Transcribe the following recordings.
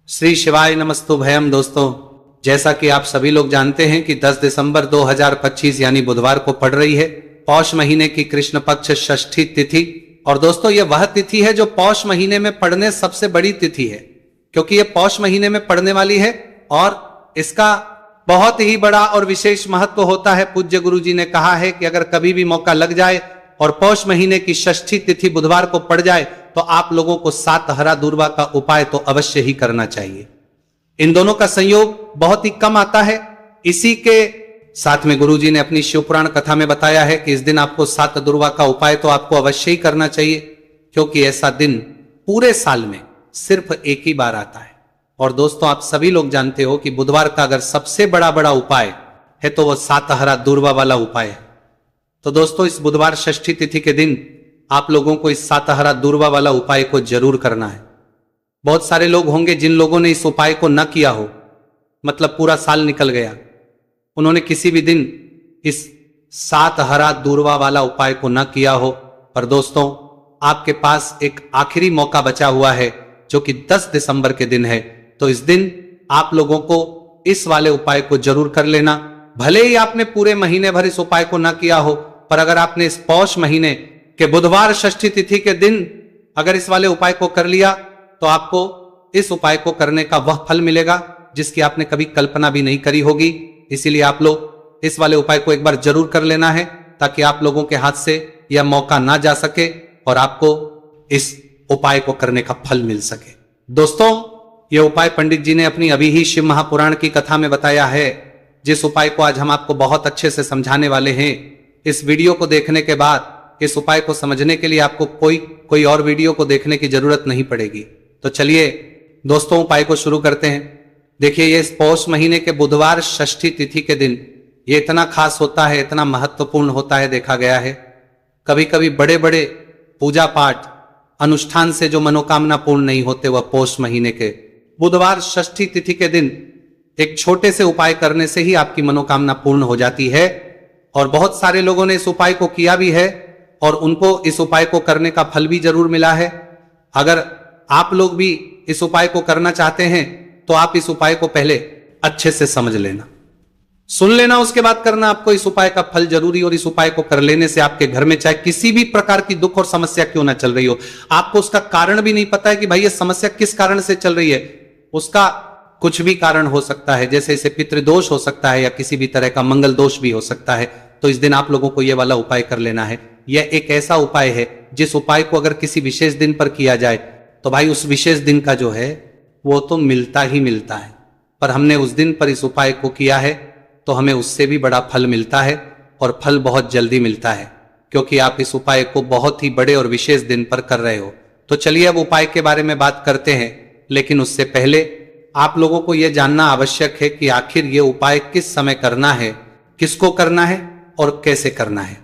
श्री शिवाय नमस्तु भयम। दोस्तों, जैसा कि आप सभी लोग जानते हैं कि 10 दिसंबर 2025 यानी बुधवार को पड़ रही है पौष महीने की कृष्ण पक्ष षष्ठी तिथि। और दोस्तों, यह वह तिथि है जो पौष महीने में पड़ने सबसे बड़ी तिथि है, क्योंकि यह पौष महीने में पड़ने वाली है और इसका बहुत ही बड़ा और विशेष महत्व होता है। पूज्य गुरु जी ने कहा है कि अगर कभी भी मौका लग जाए और पौष महीने की षष्ठी तिथि बुधवार को पड़ जाए तो आप लोगों को 7 हरा दूर्वा का उपाय तो अवश्य ही करना चाहिए। इन दोनों का संयोग बहुत ही कम आता है। इसी के साथ में गुरु जी ने अपनी शिवपुराण कथा में बताया है कि इस दिन आपको 7 दूर्वा का उपाय तो आपको अवश्य ही करना चाहिए, क्योंकि ऐसा दिन पूरे साल में सिर्फ एक ही बार आता है। और दोस्तों, आप सभी लोग जानते हो कि बुधवार का अगर सबसे बड़ा उपाय है तो वह 7 हरा दूर्वा वाला उपाय है। तो दोस्तों, इस बुधवार षष्ठी तिथि के दिन आप लोगों को इस 7 हरा दूर्वा वाला उपाय को जरूर करना है। बहुत सारे लोग होंगे जिन लोगों ने इस उपाय को न किया हो, मतलब पूरा साल निकल गया, उन्होंने किसी भी दिन इस 7 हरा दूर्वा वाला उपाय को न किया हो। पर दोस्तों, आपके पास एक आखिरी मौका बचा हुआ है जो कि 10 दिसंबर के दिन है। तो इस दिन आप लोगों को इस वाले उपाय को जरूर कर लेना। भले ही आपने पूरे महीने भर इस उपाय को ना किया हो, पर अगर आपने इस पौष महीने के बुधवार षष्ठी तिथि के दिन अगर इस वाले उपाय को कर लिया तो आपको इस उपाय को करने का वह फल मिलेगा जिसकी आपने कभी कल्पना भी नहीं करी होगी। इसीलिए आप लोग इस वाले उपाय को एक बार जरूर कर लेना है, ताकि आप लोगों के हाथ से यह मौका ना जा सके और आपको इस उपाय को करने का फल मिल सके। दोस्तों, यह उपाय पंडित जी ने अपनी अभी ही शिव महापुराण की कथा में बताया है, जिस उपाय को आज हम आपको बहुत अच्छे से समझाने वाले हैं। इस वीडियो को देखने के बाद इस उपाय को समझने के लिए आपको कोई और वीडियो को देखने की जरूरत नहीं पड़ेगी। तो चलिए दोस्तों, उपाय को शुरू करते हैं। देखिए, ये इस पौष महीने के बुधवार षष्ठी तिथि के दिन ये इतना खास होता है, इतना महत्वपूर्ण होता है। देखा गया है कभी कभी बड़े बड़े पूजा पाठ अनुष्ठान से जो मनोकामना पूर्ण नहीं होते, वह पौष महीने के बुधवार षष्ठी तिथि के दिन एक छोटे से उपाय करने से ही आपकी मनोकामना पूर्ण हो जाती है। और बहुत सारे लोगों ने इस उपाय को किया भी है और उनको इस उपाय को करने का फल भी जरूर मिला है। अगर आप लोग भी इस उपाय को करना चाहते हैं तो आप इस उपाय को पहले अच्छे से समझ लेना, सुन लेना, उसके बाद करना। आपको इस उपाय का फल जरूरी, और इस उपाय को कर लेने से आपके घर में चाहे किसी भी प्रकार की दुख और समस्या क्यों ना चल रही हो, आपको उसका कारण भी नहीं पता है कि भाई ये समस्या किस कारण से चल रही है, उसका कुछ भी कारण हो सकता है। जैसे इसे पितृदोष हो सकता है या किसी भी तरह का मंगल दोष भी हो सकता है। तो इस दिन आप लोगों को यह वाला उपाय कर लेना है। यह एक ऐसा उपाय है जिस उपाय को अगर किसी विशेष दिन पर किया जाए तो भाई उस विशेष दिन का जो है वो तो मिलता ही मिलता है। पर हमने उस दिन पर इस उपाय को किया है तो हमें उससे भी बड़ा फल मिलता है, और फल बहुत जल्दी मिलता है, क्योंकि आप इस उपाय को बहुत ही बड़े और विशेष दिन पर कर रहे हो। तो चलिए अब उपाय के बारे में बात करते हैं, लेकिन उससे पहले आप लोगों को यह जानना आवश्यक है कि आखिर यह उपाय किस समय करना है, किसको करना है और कैसे करना है।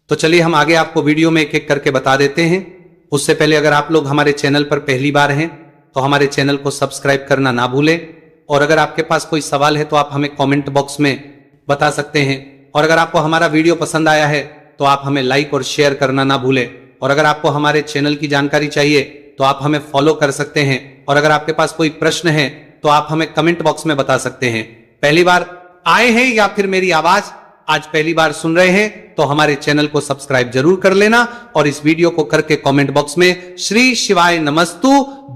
तो चलिए हम आगे आपको वीडियो में एक एक करके बता देते हैं। उससे पहले अगर आप लोग हमारे चैनल पर पहली बार हैं तो हमारे चैनल को सब्सक्राइब करना ना भूलें, और अगर आपके पास कोई सवाल है तो आप हमें कमेंट बॉक्स में बता सकते हैं। और अगर आपको हमारा वीडियो पसंद आया है तो आप हमें लाइक और शेयर करना ना भूलें। और अगर आपको हमारे चैनल की जानकारी चाहिए तो आप हमें फॉलो कर सकते हैं। और अगर आपके पास कोई प्रश्न है तो आप हमें कमेंट बॉक्स में बता सकते हैं। पहली बार आए हैं या फिर मेरी आवाज आज पहली बार सुन रहे हैं तो हमारे चैनल को सब्सक्राइब जरूर कर लेना, और इस वीडियो को करके कमेंट बॉक्स में श्री शिवाय नमस्तु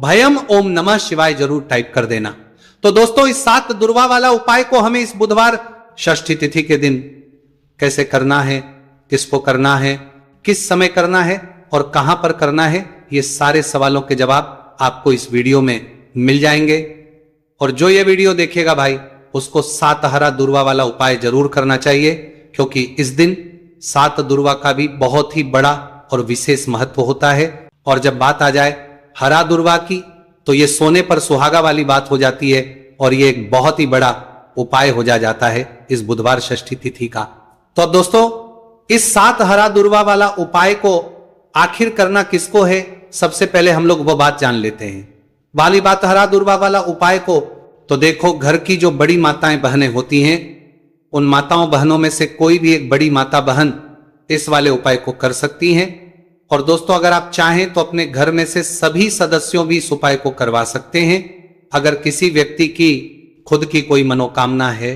भयम ओम नमः शिवाय जरूर टाइप कर देना। तो दोस्तों, इस 7 दूर्वा वाला उपाय को हमें इस बुधवार षष्ठी तिथि के दिन कैसे करना है, किसको करना है, किस समय करना है और कहां पर करना है, ये सारे सवालों के जवाब आपको इस वीडियो में मिल जाएंगे। और जो ये वीडियो देखेगा भाई उसको 7 हरा दूर्वा वाला उपाय जरूर करना चाहिए, क्योंकि इस दिन 7 दूर्वा का भी बहुत ही बड़ा और विशेष महत्व होता है। और जब बात आ जाए हरा दूर्वा की तो ये सोने पर सुहागा वाली बात हो जाती है, और ये एक बहुत ही बड़ा उपाय हो जाता है इस बुधवार षष्ठी तिथि का। तो अब दोस्तों, इस 7 हरा दूर्वा वाला उपाय को आखिर करना किसको है, सबसे पहले हम लोग वो बात जान लेते हैं। वाली बात हरा दूर्वा वाला उपाय को तो देखो, घर की जो बड़ी माताएं बहनें होती हैं, उन माताओं बहनों में से कोई भी एक बड़ी माता बहन इस वाले उपाय को कर सकती हैं। और दोस्तों, अगर आप चाहें तो अपने घर में से सभी सदस्यों भी इस उपाय को करवा सकते हैं। अगर किसी व्यक्ति की खुद की कोई मनोकामना है,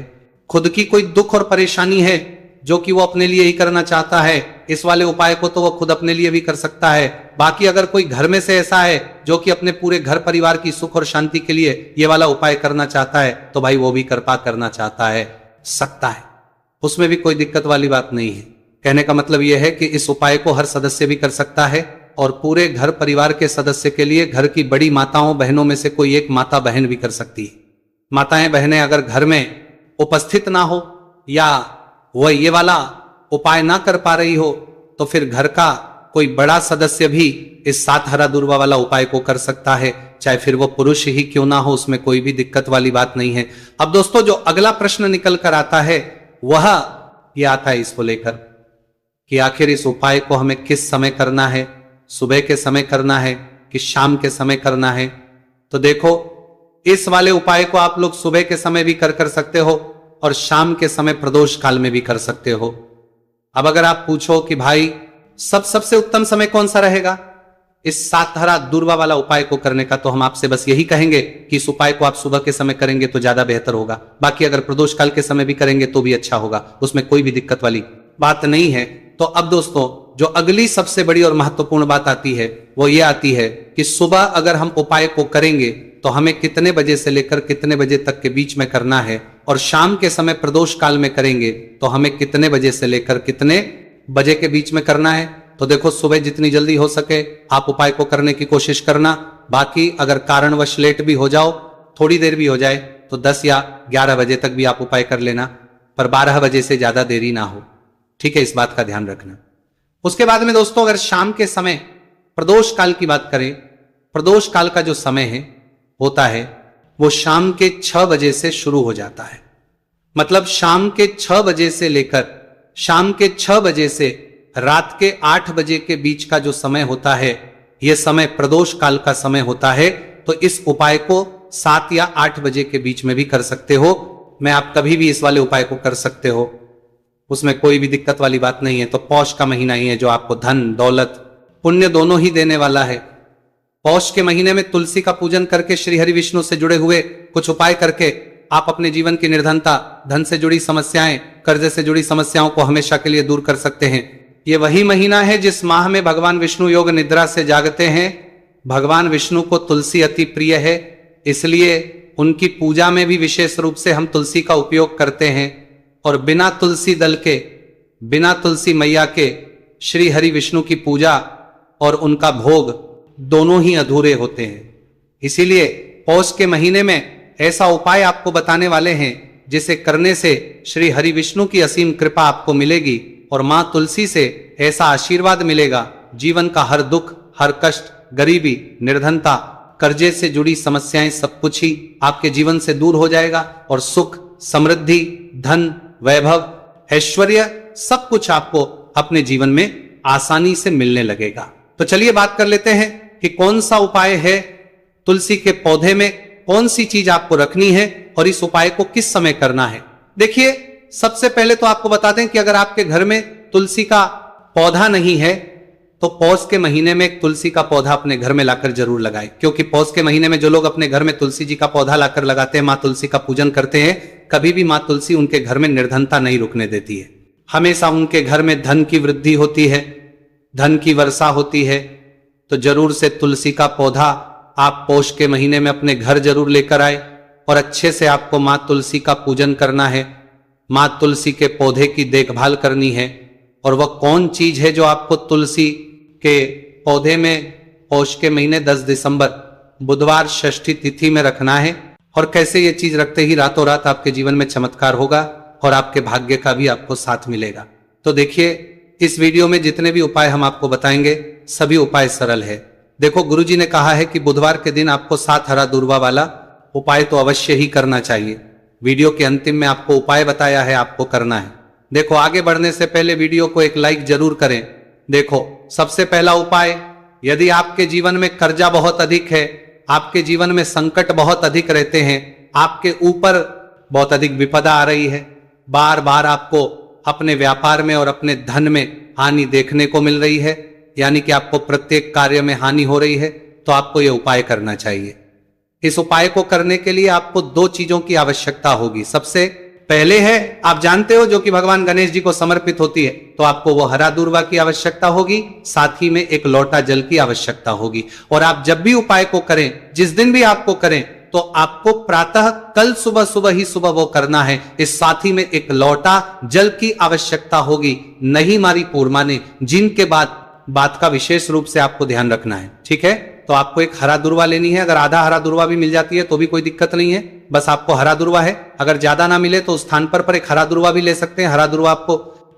खुद की कोई दुख और परेशानी है जो कि वो अपने लिए ही करना चाहता है, इस वाले उपाय को तो वो खुद अपने लिए भी कर सकता है। बाकी अगर कोई घर में से ऐसा है जो कि अपने पूरे घर परिवार की सुख और शांति के लिए ये वाला उपाय करना चाहता है, तो भाई वो भी कृपा करना चाहता है, सकता है, उसमें भी कोई दिक्कत वाली बात नहीं है। कहने का मतलब यह है कि इस उपाय को हर सदस्य भी कर सकता है और पूरे घर परिवार के सदस्य के लिए घर की बड़ी माताओं बहनों में से कोई एक माता बहन भी कर सकती है। माताएं बहनें अगर घर में उपस्थित ना हो या वह ये वाला उपाय ना कर पा रही हो, तो फिर घर का कोई बड़ा सदस्य भी इस 7 हरा दूर्वा वाला उपाय को कर सकता है, चाहे फिर वो पुरुष ही क्यों ना हो, उसमें कोई भी दिक्कत वाली बात नहीं है। अब दोस्तों जो अगला प्रश्न निकल कर आता है वह ये आता है इसको लेकर कि आखिर इस उपाय को हमें किस समय करना है, सुबह के समय करना है कि शाम के समय करना है। तो देखो, इस वाले उपाय को आप लोग सुबह के समय भी कर सकते हो और शाम के समय प्रदोष काल में भी कर सकते हो। अब अगर आप पूछो कि भाई सबसे उत्तम समय कौन सा रहेगा इस 7 हरा दूर्वा वाला उपाय को करने का, तो हम आपसे बस यही कहेंगे कि इस उपाय को आप सुबह के समय करेंगे तो ज्यादा बेहतर होगा। बाकी अगर प्रदोष काल के समय भी करेंगे तो भी अच्छा होगा, उसमें कोई भी दिक्कत वाली बात नहीं है। तो अब दोस्तों जो अगली सबसे बड़ी और महत्वपूर्ण बात आती है वो ये आती है कि सुबह अगर हम उपाय को करेंगे तो हमें कितने बजे से लेकर कितने बजे तक के बीच में करना है, और शाम के समय प्रदोष काल में करेंगे तो हमें कितने बजे से लेकर कितने बजे के बीच में करना है। तो देखो, सुबह जितनी जल्दी हो सके आप उपाय को करने की कोशिश करना। बाकी अगर कारणवश लेट भी हो जाओ, थोड़ी देर भी हो जाए, तो 10 या 11 बजे तक भी आप उपाय कर लेना, पर 12 बजे से ज्यादा देरी ना हो, ठीक है, इस बात का ध्यान रखना। उसके बाद में दोस्तों अगर शाम के समय प्रदोष काल की बात करें, प्रदोष काल का जो समय है होता है वो शाम के 6 बजे से शुरू हो जाता है। मतलब शाम के 6 बजे से लेकर शाम के 6 बजे से रात के 8 बजे के बीच का जो समय होता है, यह समय प्रदोष काल का समय होता है। तो इस उपाय को 7 या 8 बजे के बीच में भी कर सकते हो। मैं आप कभी भी इस वाले उपाय को कर सकते हो, उसमें कोई भी दिक्कत वाली बात नहीं है। तो पौष का महीना ही है जो आपको धन दौलत पुण्य दोनों ही देने वाला है। पौष के महीने में तुलसी का पूजन करके श्री हरि विष्णु से जुड़े हुए कुछ उपाय करके आप अपने जीवन की निर्धनता, धन से जुड़ी समस्याएं, कर्जे से जुड़ी समस्याओं को हमेशा के लिए दूर कर सकते हैं। ये वही महीना है जिस माह में भगवान विष्णु योग निद्रा से जागते हैं। भगवान विष्णु को तुलसी अति प्रिय है, इसलिए उनकी पूजा में भी विशेष रूप से हम तुलसी का उपयोग करते हैं। और बिना तुलसी दल के, बिना तुलसी मैया के श्री हरि विष्णु की पूजा और उनका भोग दोनों ही अधूरे होते हैं। इसीलिए पौष के महीने में ऐसा उपाय आपको बताने वाले हैं जिसे करने से श्री हरि विष्णु की असीम कृपा आपको मिलेगी और मां तुलसी से ऐसा आशीर्वाद मिलेगा, जीवन का हर दुख, हर कष्ट, गरीबी, निर्धनता, कर्जे से जुड़ी समस्याएं सब कुछ ही आपके जीवन से दूर हो जाएगा और सुख, समृद्धि, धन, वैभव, ऐश्वर्य सब कुछ आपको अपने जीवन में आसानी से मिलने लगेगा। तो चलिए बात कर लेते हैं कि कौन सा उपाय है, तुलसी के पौधे में कौन सी चीज आपको रखनी है और इस उपाय को किस समय करना है। देखिए, सबसे पहले तो आपको बता दें कि अगर आपके घर में तुलसी का पौधा नहीं है तो पौष के महीने में एक तुलसी का पौधा अपने घर में लाकर जरूर लगाएं, क्योंकि पौष के महीने में जो लोग अपने घर में तुलसी जी का पौधा लाकर लगाते हैं, मां तुलसी का पूजन करते हैं, कभी भी मां तुलसी उनके घर में निर्धनता नहीं रुकने देती है। हमेशा उनके घर में धन की वृद्धि होती है, धन की वर्षा होती है। तो जरूर से तुलसी का पौधा आप पौष के महीने में अपने घर जरूर लेकर आए और अच्छे से आपको मां तुलसी का पूजन करना है, मां तुलसी के पौधे की देखभाल करनी है। और वह कौन चीज है जो आपको तुलसी के पौधे में पौष के महीने 10 दिसंबर बुधवार षष्ठी तिथि में रखना है, और कैसे ये चीज रखते ही रातों रात आपके जीवन में चमत्कार होगा और आपके भाग्य का भी आपको साथ मिलेगा। तो देखिए, इस वीडियो में जितने भी उपाय हम आपको बताएंगे सभी उपाय सरल है। देखो, गुरुजी ने कहा है कि बुधवार के दिन आपको 7 हरा दूर्वा वाला उपाय तो अवश्य ही करना चाहिए। वीडियो के अंतिम में आपको उपाय बताया है, आपको करना है। देखो, आगे बढ़ने से पहले वीडियो को एक लाइक जरूर करें। देखो, सबसे पहला उपाय, यदि आपके जीवन में कर्जा बहुत अधिक है, आपके जीवन में संकट बहुत अधिक रहते हैं, आपके ऊपर बहुत अधिक विपदा आ रही है, बार बार आपको अपने व्यापार में और अपने धन में हानि देखने को मिल रही है, यानी कि आपको प्रत्येक कार्य में हानि हो रही है, तो आपको यह उपाय करना चाहिए। इस उपाय को करने के लिए आपको दो चीजों की आवश्यकता होगी। सबसे पहले है, आप जानते हो, जो कि भगवान गणेश जी को समर्पित होती है, तो आपको वो हरा दूर्वा की आवश्यकता होगी, साथ ही में एक लोटा जल की आवश्यकता होगी। और आप जब भी उपाय को करें, जिस दिन भी आपको करें, तो आपको प्रातः कल सुबह सुबह वो करना है। इस साथ ही में एक लोटा जल की आवश्यकता होगी, नहीं मारी पूर्मा ने, जिनके बाद बात का विशेष रूप से आपको ध्यान रखना है। ठीक है, तो आपको एक हरा दुर्वा लेनी है। अगर आधा हरा दुर्वा भी मिल जाती है तो भी कोई दिक्कत नहीं है, बस आपको हरा दुर्वा है। अगर ज्यादा ना मिले तो उस स्थान पर एक हरा दुर्वा भी ले सकते हैं। हरा दुर्वा आपको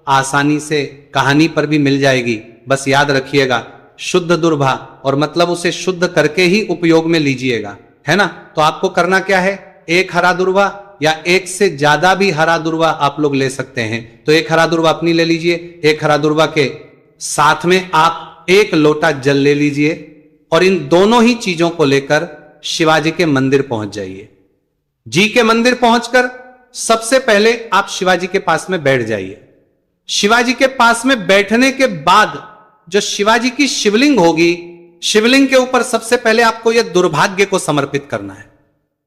आसानी से कहानी पर भी मिल जाएगी। बस याद रखिएगा, शुद्ध दुर्वा, और मतलब उसे शुद्ध करके ही उपयोग में लीजिएगा, है ना। तो आपको करना क्या है, एक हरा दुर्वा या एक से ज्यादा भी हरा दुर्वा आप लोग ले सकते हैं। तो एक हरा दुर्वा अपनी ले लीजिए, एक हरा दुर्वा के साथ में आप एक लोटा जल ले लीजिए, और इन दोनों ही चीजों को लेकर शिवाजी के मंदिर पहुंच जाइए। जी के मंदिर पहुंचकर सबसे पहले आप शिवाजी के पास में बैठ जाइए। शिवाजी के पास में बैठने के बाद जो शिवाजी की शिवलिंग होगी, शिवलिंग के ऊपर सबसे पहले आपको यह दुर्भाग्य को समर्पित करना है।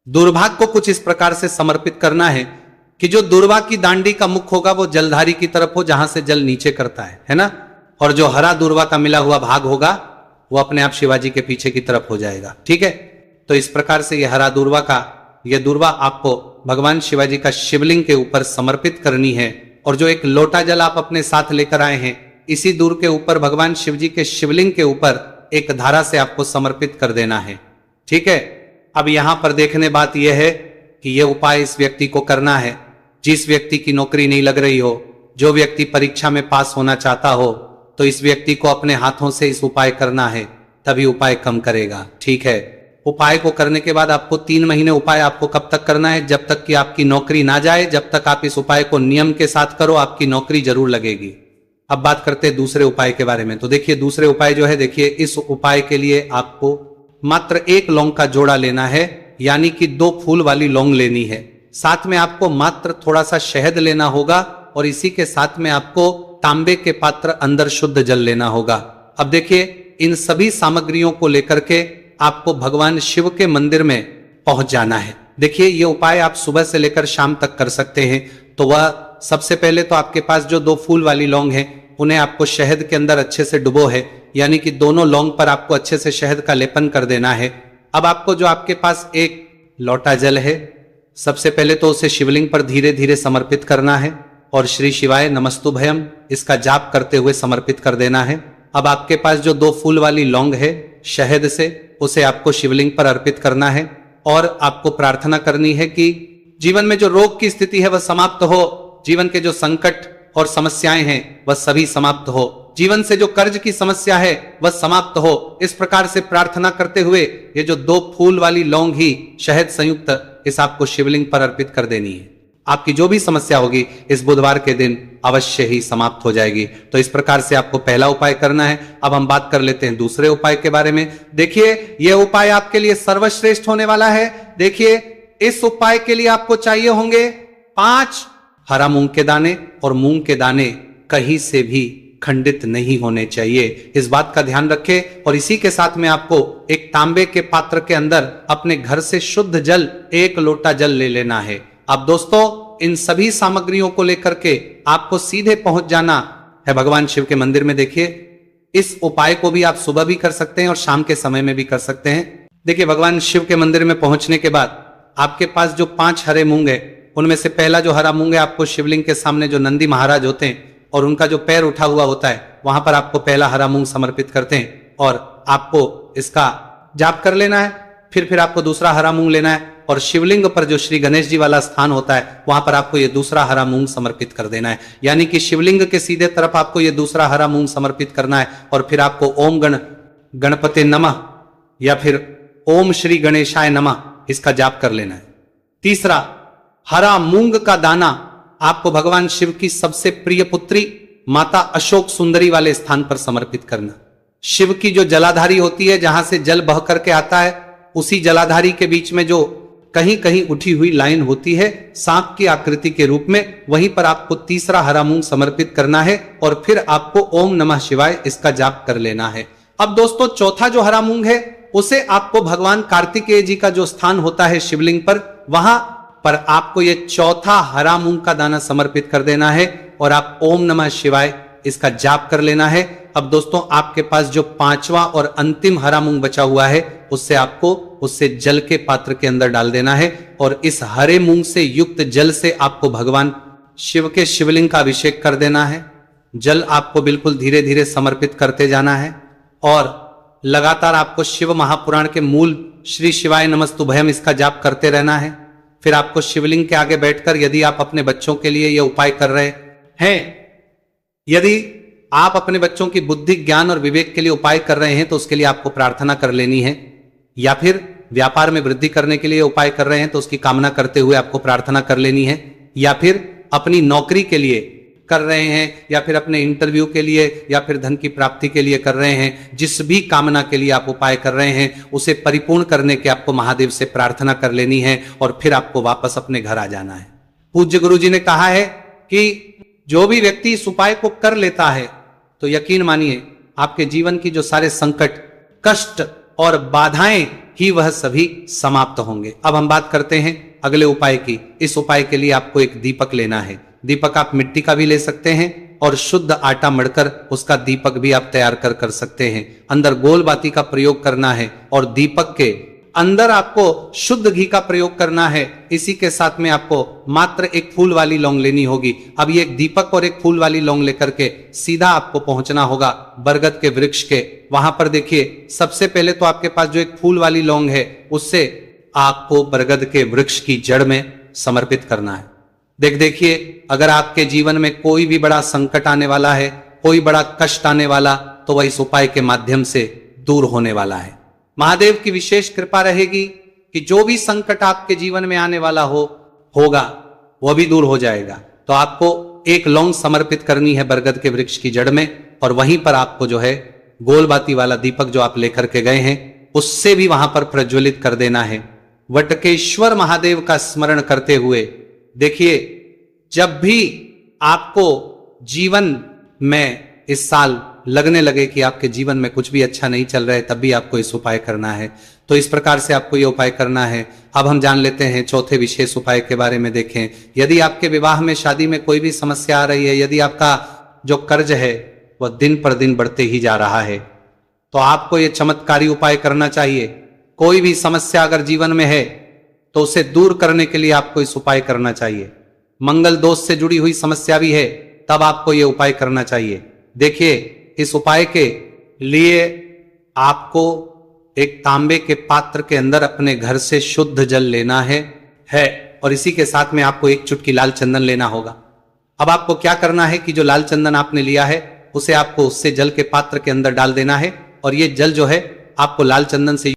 दुर्भाग्य को कुछ इस प्रकार से समर्पित करना है कि जो दुर्वा की दांडी का मुख होगा वो जलधारी की तरफ हो, जहां से जल नीचे करता है ना। और जो हरा दुर्वा का मिला हुआ भाग होगा वो अपने आप शिवाजी के पीछे की तरफ हो जाएगा। ठीक है, तो इस प्रकार से यह हरा दुर्वा का, यह दुर्वा आपको भगवान शिवाजी का शिवलिंग के ऊपर समर्पित करनी है। और जो एक लोटा जल आप अपने साथ लेकर आए हैं, इसी दूर के ऊपर भगवान शिवजी के शिवलिंग के ऊपर एक धारा से आपको समर्पित कर देना है। ठीक है, अब यहां पर देखने बात यह है कि यह उपाय इस व्यक्ति को करना है जिस व्यक्ति की नौकरी नहीं लग रही हो, जो व्यक्ति परीक्षा में पास होना चाहता हो, तो इस व्यक्ति को अपने हाथों से इस उपाय करना है, तभी उपाय कम करेगा। ठीक है, उपाय को करने के बाद आपको 3 महीने उपाय आपको कब तक करना है, जब तक कि आपकी नौकरी ना जाए, जब तक आप इस उपाय को नियम के साथ करो, आपकी नौकरी जरूर लगेगी। अब बात करते हैं दूसरे उपाय के बारे में। तो देखिए, दूसरे उपाय जो है, देखिए, इस उपाय के लिए आपको मात्र 1 लौंग का जोड़ा लेना है, यानी कि 2 फूल वाली लौंग लेनी है। साथ में आपको मात्र थोड़ा सा शहद लेना होगा, और इसी के साथ में आपको तांबे के पात्र अंदर शुद्ध जल लेना होगा। अब देखिए, इन सभी सामग्रियों को लेकर के आपको भगवान शिव के मंदिर में पहुंच जाना है। देखिए, ये उपाय आप सुबह से लेकर शाम तक कर सकते हैं। तो वह सबसे पहले तो आपके पास जो 2 फूल वाली लौंग है, उन्हें आपको शहद के अंदर अच्छे से डुबो है, यानी कि दोनों लौंग पर आपको अच्छे से शहद का लेपन कर देना है। अब आपको जो आपके पास एक लोटा जल है, सबसे पहले तो उसे शिवलिंग पर धीरे धीरे समर्पित करना है, और श्री शिवाय नमस्तुभयम इसका जाप करते हुए समर्पित कर देना है। अब आपके पास जो 2 फूल वाली लौंग है शहद से, उसे आपको शिवलिंग पर अर्पित करना है, और आपको प्रार्थना करनी है कि जीवन में जो रोग की स्थिति है वह समाप्त हो, जीवन के जो संकट और समस्याएं हैं वह सभी समाप्त हो, जीवन से जो कर्ज की समस्या है वह समाप्त हो। इस प्रकार से प्रार्थना करते हुए ये जो 2 फूल वाली लौंग ही शहद संयुक्त इस आपको शिवलिंग पर अर्पित कर देनी है। आपकी जो भी समस्या होगी इस बुधवार के दिन अवश्य ही समाप्त हो जाएगी। तो इस प्रकार से आपको पहला उपाय करना है। अब हम बात कर लेते हैं दूसरे उपाय के बारे में। देखिए, यह उपाय आपके लिए सर्वश्रेष्ठ होने वाला है। देखिए, इस उपाय के लिए आपको चाहिए होंगे 5 हरा मूंग के दाने, और मूंग के दाने कहीं से भी खंडित नहीं होने चाहिए, इस बात का ध्यान रखें। और इसी के साथ में आपको एक तांबे के पात्र के अंदर अपने घर से शुद्ध जल 1 लोटा जल ले लेना है। अब दोस्तों, इन सभी सामग्रियों को लेकर के आपको सीधे पहुंच जाना है भगवान शिव के मंदिर में। देखिए, इस उपाय को भी आप सुबह भी कर सकते हैं और शाम के समय में भी कर सकते हैं। देखिए, भगवान शिव के मंदिर में पहुंचने के बाद आपके पास जो 5 हरे मूंग है, उनमें से पहला जो हरा मूंग है, आपको शिवलिंग के सामने जो नंदी महाराज होते हैं और उनका जो पैर उठा हुआ होता है, वहां पर आपको पहला हरा मूंग समर्पित करते हैं, और आपको इसका जाप कर लेना है। फिर आपको दूसरा हरा मूंग लेना है, और शिवलिंग पर जो श्री गणेश जी वाला स्थान होता है, वहां पर आपको ये दूसरा हरा मूंग समर्पित कर देना है। यानी कि शिवलिंग के सीधे तरफ आपको ये दूसरा हरा मूंग समर्पित करना है, और फिर आपको ओम गणपते नमः या फिर ओम श्री गणेशाय नमः इसका जाप कर लेना है। तीसरा, हरा मूंग का दाना आपको भगवान शिव की सबसे प्रिय पुत्री माता अशोक सुंदरी वाले स्थान पर समर्पित करना। शिव की जो जलाधारी होती है, जहां से जल बह करके आता है, उसी जलाधारी के बीच में जो कहीं कहीं उठी हुई लाइन होती है सांप की आकृति के रूप में, वहीं पर आपको तीसरा हरा मूंग समर्पित करना है, और फिर आपको ओम नमः शिवाय इसका जाप कर लेना है। अब दोस्तों, चौथा जो हरा मूंग है उसे आपको भगवान कार्तिकेय जी का जो स्थान होता है शिवलिंग पर, वहां पर आपको ये चौथा हरा मूंग का दाना समर्पित कर देना है और आप ओम नमः शिवाय इसका जाप कर लेना है। अब दोस्तों आपके पास जो पांचवा और अंतिम हरा मूंग बचा हुआ है उससे जल के पात्र के अंदर डाल देना है और इस हरे मूंग से युक्त जल से आपको भगवान शिव के शिवलिंग का अभिषेक कर देना है। जल आपको बिल्कुल धीरे धीरे समर्पित करते जाना है और लगातार आपको शिव महापुराण के मूल श्री शिवाय नमस्तुभयम इसका जाप करते रहना है। फिर आपको शिवलिंग के आगे बैठकर, यदि आप अपने बच्चों के लिए यह उपाय कर रहे हैं, यदि आप अपने बच्चों की बुद्धि ज्ञान और विवेक के लिए उपाय कर रहे हैं तो उसके लिए आपको प्रार्थना कर लेनी है, या फिर व्यापार में वृद्धि करने के लिए उपाय कर रहे हैं तो उसकी कामना करते हुए आपको प्रार्थना कर लेनी है, या फिर अपनी नौकरी के लिए कर रहे हैं, या फिर अपने इंटरव्यू के लिए, या फिर धन की प्राप्ति के लिए कर रहे हैं, जिस भी कामना के लिए आप उपाय कर रहे हैं उसे परिपूर्ण करने के आपको महादेव से प्रार्थना कर लेनी है और फिर आपको वापस अपने घर आ जाना है। पूज्य गुरु जी ने कहा है कि जो भी व्यक्ति इस उपाय को कर लेता है तो यकीन मानिए आपके जीवन की जो सारे संकट, कष्ट और बाधाएं ही वह सभी समाप्त होंगे। अब हम बात करते हैं अगले उपाय की। इस उपाय के लिए आपको एक दीपक लेना है। दीपक आप मिट्टी का भी ले सकते हैं और शुद्ध आटा मढ़कर उसका दीपक भी आप तैयार कर सकते हैं। अंदर गोल बाती का प्रयोग करना है और दीपक के अंदर आपको शुद्ध घी का प्रयोग करना है। इसी के साथ में आपको मात्र एक फूल वाली लौंग लेनी होगी। अब ये एक दीपक और एक फूल वाली लौंग लेकर के सीधा आपको पहुंचना होगा बरगद के वृक्ष के। वहां पर देखिए, सबसे पहले तो आपके पास जो एक फूल वाली लौंग है उससे आपको बरगद के वृक्ष की जड़ में समर्पित करना है। देखिए, अगर आपके जीवन में कोई भी बड़ा संकट आने वाला है, कोई बड़ा कष्ट आने वाला, तो वह इस उपाय के माध्यम से दूर होने वाला है। महादेव की विशेष कृपा रहेगी कि जो भी संकट आपके जीवन में आने वाला होगा वह भी दूर हो जाएगा। तो आपको एक लौंग समर्पित करनी है बरगद के वृक्ष की जड़ में और वहीं पर आपको जो है गोल बाती वाला दीपक जो आप लेकर के गए हैं उससे भी वहां पर प्रज्वलित कर देना है। वटकेश्वर महादेव का स्मरण करते हुए देखिए, जब भी आपको जीवन में इस साल लगने लगे कि आपके जीवन में कुछ भी अच्छा नहीं चल रहा है, तब भी आपको इस उपाय करना है। तो इस प्रकार से आपको ये उपाय करना है। अब हम जान लेते हैं चौथे विशेष उपाय के बारे में। देखें, यदि आपके विवाह में, शादी में कोई भी समस्या आ रही है, यदि आपका जो कर्ज है वह दिन पर दिन बढ़ते ही जा रहा है, तो आपको ये चमत्कारी उपाय करना चाहिए। कोई भी समस्या अगर जीवन में है तो उसे दूर करने के लिए आपको इस उपाय करना चाहिए। मंगल दोष से जुड़ी हुई समस्या भी है तब आपको यह उपाय करना चाहिए। देखिए, इस उपाय के लिए आपको एक तांबे के पात्र के अंदर अपने घर से शुद्ध जल लेना है और इसी के साथ में आपको एक चुटकी लाल चंदन लेना होगा। अब आपको क्या करना है कि जो लाल चंदन आपने लिया है उसे आपको उससे जल के पात्र के अंदर डाल देना है और ये जल जो है आपको लाल चंदन से